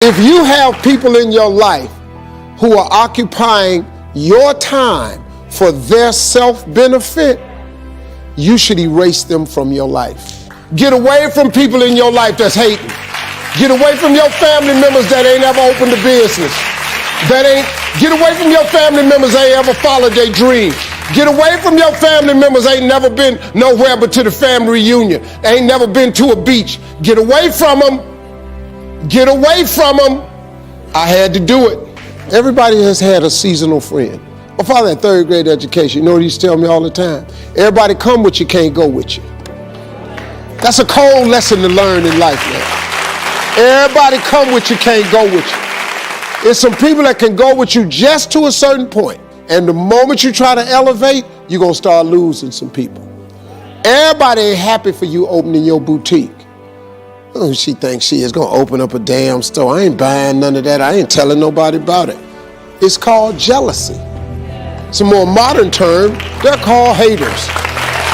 If you have people in your life who are occupying your time for their self-benefit, you should erase them from your life. Get away from people in your life that's hating. Get away from your family members that ain't ever opened a business. Get away from your family members that ain't ever followed their dream. Get away from your family members ain't never been nowhere but to the family reunion. Ain't never been to a beach. Get away from them. Get away from them. I had to do it. Everybody has had a seasonal friend. My father had third grade education. You know what he used to tell me all the time? Everybody come with you, can't go with you. That's a cold lesson to learn in life, man. Everybody come with you, can't go with you. There's some people that can go with you just to a certain point. And the moment you try to elevate, you're going to start losing some people. Everybody ain't happy for you opening your boutique. Oh, she thinks she is going to open up a damn store. I ain't buying none of that. I ain't telling nobody about it. It's called jealousy. It's a more modern term. They're called haters.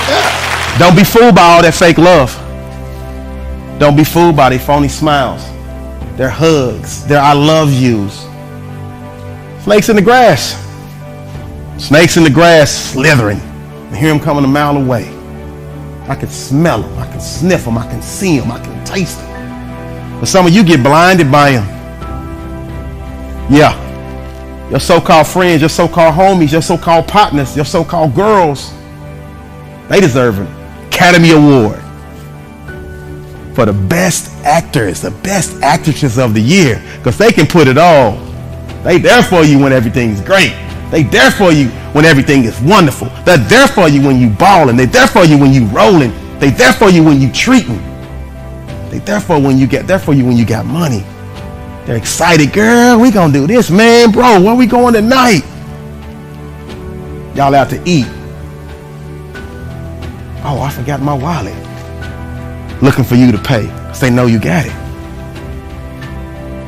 Yeah. Don't be fooled by all that fake love. Don't be fooled by their phony smiles, their hugs, their I love yous. Snakes in the grass. Snakes in the grass slithering. I hear them coming a mile away. I can smell them. I can sniff them. I can see them. I can taste them. But some of you get blinded by them. Yeah. Your so-called friends, your so-called homies, your so-called partners, your so-called girls, they deserve an Academy Award for the best actors, the best actresses of the year, because they can put it all. They there for you when everything's great. They there for you when everything is wonderful. They're there for you when you balling. They're there for you when you rolling. They there for you when you treating. They there for you when you got money. They're excited, girl, we gonna do this, man, bro, where we going tonight? Y'all out to eat. Oh, I forgot my wallet. Looking for you to pay, because they know you got it.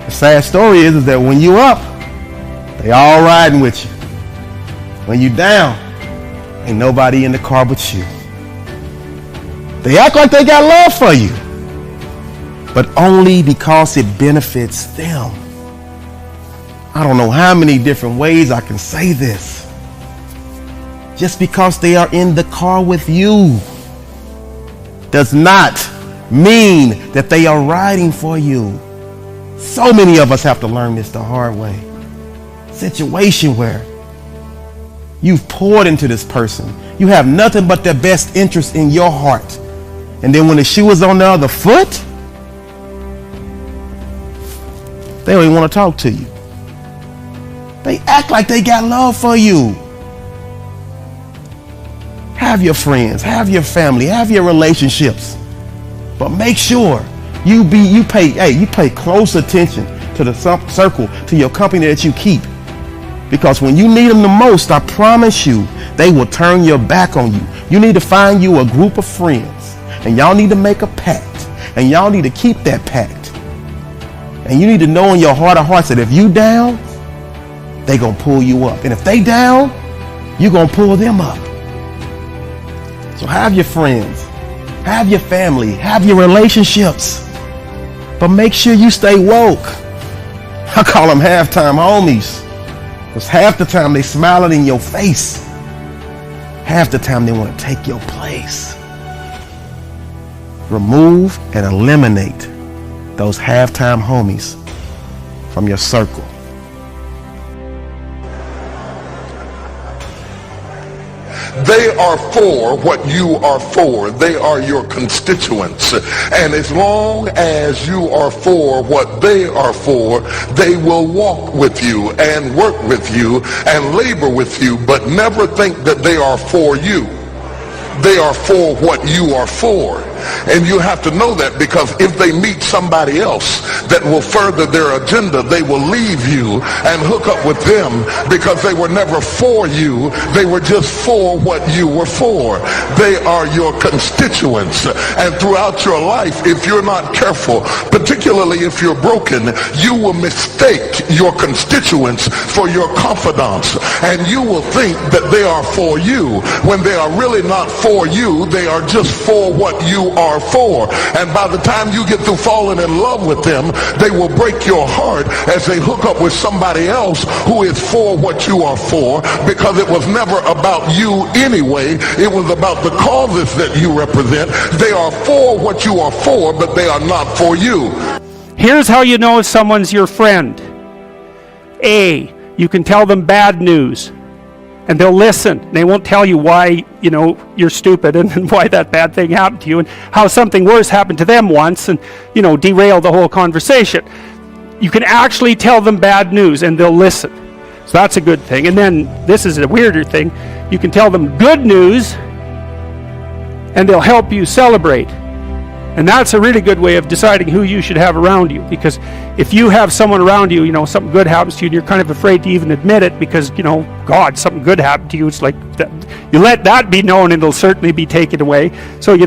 The sad story is that when you up, they all riding with you. When you down, ain't nobody in the car but you. They act like they got love for you, but only because it benefits them. I don't know how many different ways I can say this. Just because they are in the car with you does not mean that they are riding for you. So many of us have to learn this the hard way. Situation where you've poured into this person. You have nothing but their best interest in your heart. And then when the shoe is on the other foot, they don't even want to talk to you. They act like they got love for you. Have your friends, have your family, have your relationships, but make sure you pay close attention to the circle, to your company that you keep. Because when you need them the most, I promise you, they will turn your back on you. You need to find you a group of friends, and y'all need to make a pact, and y'all need to keep that pact. And you need to know in your heart of hearts that if you down, they gonna pull you up. And if they down, you gonna pull them up. So have your friends, have your family, have your relationships, but make sure you stay woke. I call them halftime homies, because half the time they smiling in your face. Half the time they want to take your place. Remove and eliminate those halftime homies from your circle. They are for what you are for. They are your constituents. And as long as you are for what they are for, they will walk with you and work with you and labor with you, but never think that they are for you. They are for what you are for. And you have to know that, because if they meet somebody else that will further their agenda, they will leave you and hook up with them, because they were never for you. They were just for what you were for. They are your constituents. And throughout your life, if you're not careful, particularly if you're broken, you will mistake your constituents for your confidants. And you will think that they are for you when they are really not for you. They are just for what you are for. And by the time you get through falling in love with them, they will break your heart as they hook up with somebody else who is for what you are for, because it was never about you anyway. It was about the causes that you represent. They are for what you are for, but they are not for you. Here's how you know if someone's your friend. A, you can tell them bad news, and they'll listen. They won't tell you why, you're stupid and why that bad thing happened to you and how something worse happened to them once and, derail the whole conversation. You can actually tell them bad news and they'll listen. So that's a good thing. And then this is a weirder thing. You can tell them good news and they'll help you celebrate. And that's a really good way of deciding who you should have around you. Because if you have someone around you, something good happens to you and you're kind of afraid to even admit it because, God, something good happened to you. It's like, you let that be known and it'll certainly be taken away. So, you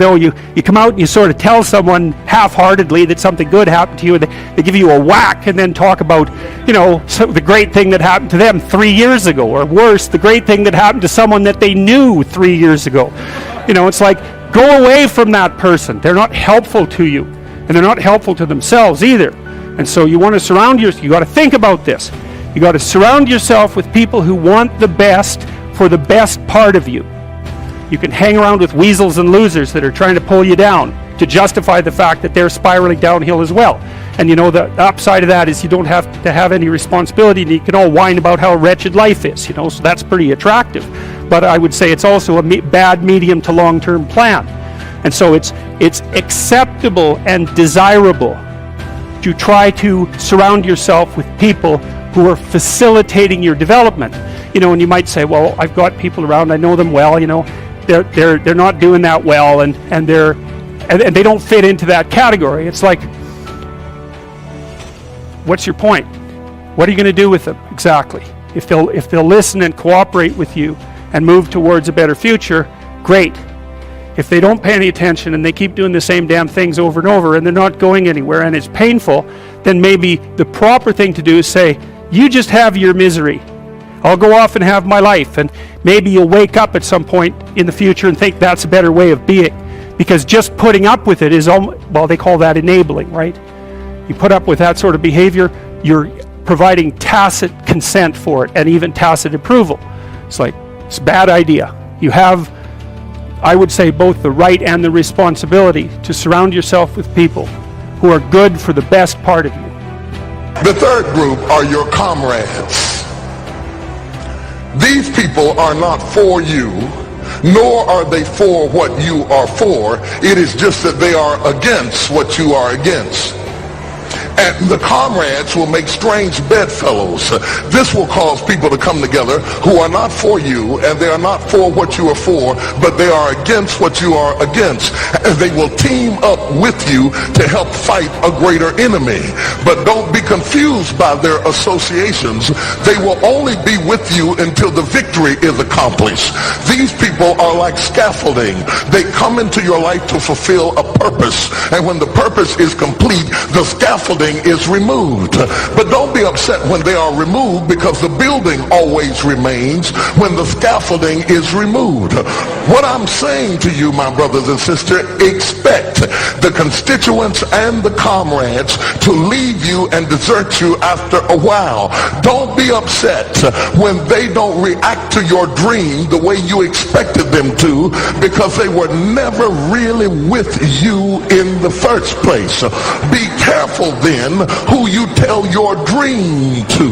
come out and you sort of tell someone half-heartedly that something good happened to you and they give you a whack and then talk about, the great thing that happened to them 3 years ago. Or worse, the great thing that happened to someone that they knew 3 years ago. It's like, go away from that person. They're not helpful to you, and they're not helpful to themselves either. And so you want to surround yourself. You got to think about this. You got to surround yourself with people who want the best for the best part of you. You can hang around with weasels and losers that are trying to pull you down to justify the fact that they're spiraling downhill as well. And the upside of that is you don't have to have any responsibility, and you can all whine about how wretched life is, so that's pretty attractive. But I would say it's also a bad medium to long-term plan. And so it's acceptable and desirable to try to surround yourself with people who are facilitating your development. And you might say, well, I've got people around, I know them well, they're not doing that well, and they don't fit into that category. It's like, what's your point? What are you going to do with them exactly? If they'll listen and cooperate with you and move towards a better future, great. If they don't pay any attention and they keep doing the same damn things over and over and they're not going anywhere and it's painful, then maybe the proper thing to do is say, you just have your misery. I'll go off and have my life. And maybe you'll wake up at some point in the future and think that's a better way of being. Because just putting up with it is, they call that enabling, right? You put up with that sort of behavior, you're providing tacit consent for it and even tacit approval. It's like, it's a bad idea. You have, I would say, both the right and the responsibility to surround yourself with people who are good for the best part of you. The third group are your comrades. These people are not for you, nor are they for what you are for. It is just that they are against what you are against. And the comrades will make strange bedfellows. This will cause people to come together who are not for you, and they are not for what you are for, but they are against what you are against. And they will team up with you to help fight a greater enemy. But don't be confused by their associations. They will only be with you until the victory is accomplished. These people are like scaffolding. They come into your life to fulfill a purpose. And when the purpose is complete, the scaffolding is removed. But don't be upset when they are removed, because the building always remains when the scaffolding is removed. What I'm saying to you, my brothers and sisters, expect the constituents and the comrades to leave you and desert you after a while. Don't be upset when they don't react to your dream the way you expected them to, because they were never really with you in the first place. Be careful then who you tell your dream to,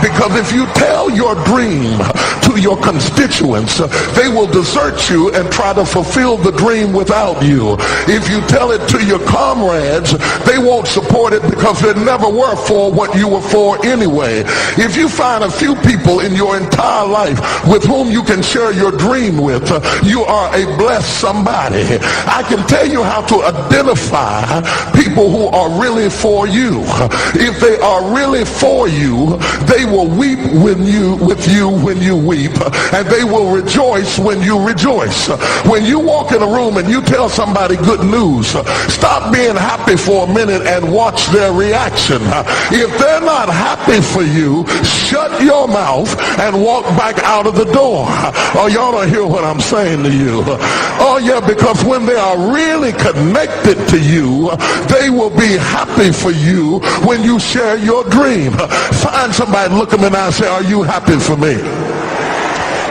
because if you tell your dream to your constituents, they will desert you and try to fulfill the dream without you. If you tell it to your comrades, they won't support it because they never were for what you were for anyway. If you find a few people in your entire life with whom you can share your dream with, you are a blessed somebody. I can tell you how to identify people who are really for you. If they are really for you, they will weep with you when you weep, and they will rejoice when you rejoice. When you walk in a room and you tell somebody good news, stop being happy for a minute and watch their reaction. If they're not happy for you, shut your mouth and walk back out of the door. Oh, y'all don't hear what I'm saying to you. Oh, yeah, because when they are really connected to you, they will be happy for you when you share your dream. Find somebody, look them in the eye and say, are you happy for me?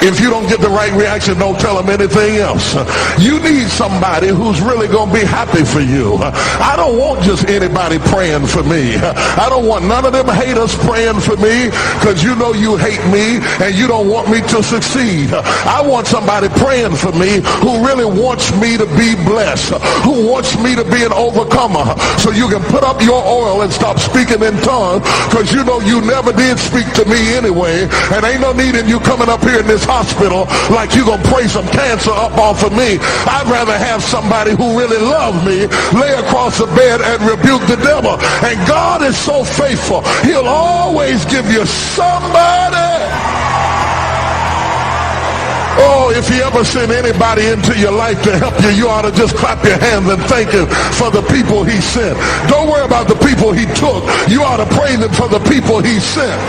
If you don't get the right reaction, don't tell them anything else. You need somebody who's really going to be happy for you. I don't want just anybody praying for me. I don't want none of them haters praying for me, because you know you hate me and you don't want me to succeed. I want somebody praying for me who really wants me to be blessed, who wants me to be an overcomer, so you can put up your oil and stop speaking in tongues, because you know you never did speak to me anyway, and ain't no need in you coming up here in this hospital like you gonna pray some cancer up off of me. I'd rather have somebody who really loves me lay across the bed and rebuke the devil. And God is so faithful, he'll always give you somebody. Oh, if he ever sent anybody into your life to help you, you ought to just clap your hands and thank him for the people he sent. Don't worry about the people he took. You ought to praise him for the people he sent.